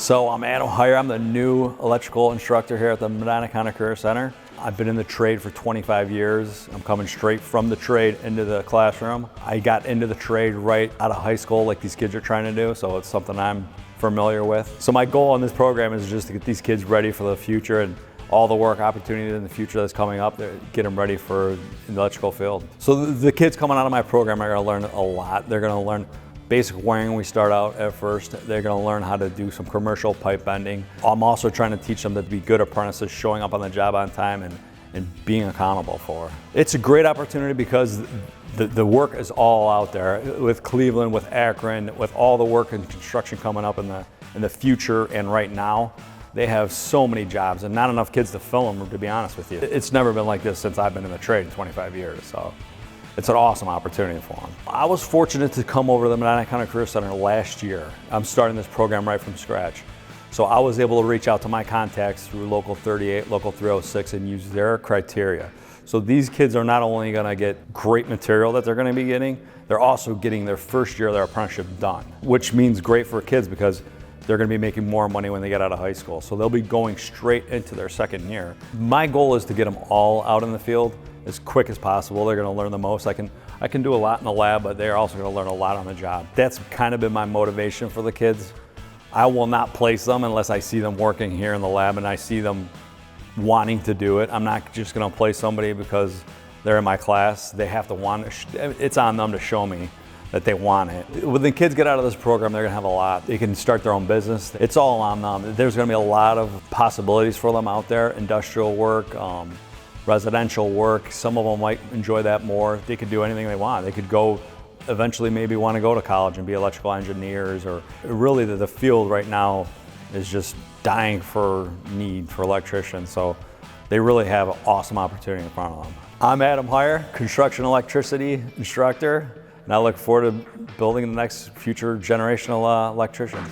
So I'm Adam Heyer. I'm the new electrical instructor here at the Medina County Career Center. I've been in the trade for 25 years. I'm coming straight from the trade into the classroom. I got into the trade right out of high school like these kids are trying to do, so it's something I'm familiar with. So my goal on this program is just to get these kids ready for the future and all the work opportunity in the future that's coming up, get them ready for the electrical field. So the kids coming out of my program are going to learn a lot. They're going to learn basic wiring. We start out at first. They're going to learn how to do some commercial pipe bending. I'm also trying to teach them to be good apprentices, showing up on the job on time and being accountable for. It's a great opportunity because the work is all out there with Cleveland, with Akron, with all the work and construction coming up in the future and right now. They have so many jobs and not enough kids to fill them, to be honest with you. It's never been like this since I've been in the trade in 25 years. So it's an awesome opportunity for them. I was fortunate to come over to the Medina County Career Center last year. I'm starting this program right from scratch. So I was able to reach out to my contacts through Local 38, Local 306 and use their criteria. So these kids are not only gonna get great material that they're gonna be getting, they're also getting their first year of their apprenticeship done, which means great for kids because they're gonna be making more money when they get out of high school. So they'll be going straight into their second year. My goal is to get them all out in the field as quick as possible. They're gonna learn the most. I can do a lot in the lab, but they're also gonna learn a lot on the job. That's kind of been my motivation for the kids. I will not place them unless I see them working here in the lab and I see them wanting to do it. I'm not just gonna place somebody because they're in my class. They have to want it. It's on them to show me that they want it. When the kids get out of this program, they're gonna have a lot. They can start their own business. It's all on them. There's gonna be a lot of possibilities for them out there. Industrial work, residential work. Some of them might enjoy that more. They could do anything they want. They could go, eventually maybe want to go to college and be electrical engineers, or really the field right now is just dying for need for electricians. So they really have an awesome opportunity in front of them. I'm Adam Heyer, construction electricity instructor, and I look forward to building the next future generation of electricians.